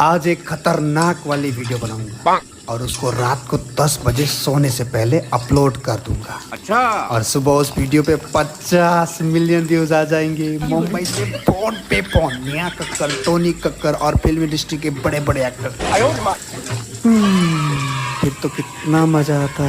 आज एक खतरनाक वाली वीडियो बनाऊंगा और उसको रात को 10 बजे सोने से पहले अपलोड कर दूंगा। अच्छा। और सुबह उस वीडियो पे 50 मिलियन व्यूज आ जाएंगे। मुंबई से पौन पे पौन मियां कक्कर, टोनी कक्कर और फिल्म इंडस्ट्री के बड़े बड़े एक्टर। फिर तो कितना मजा आता।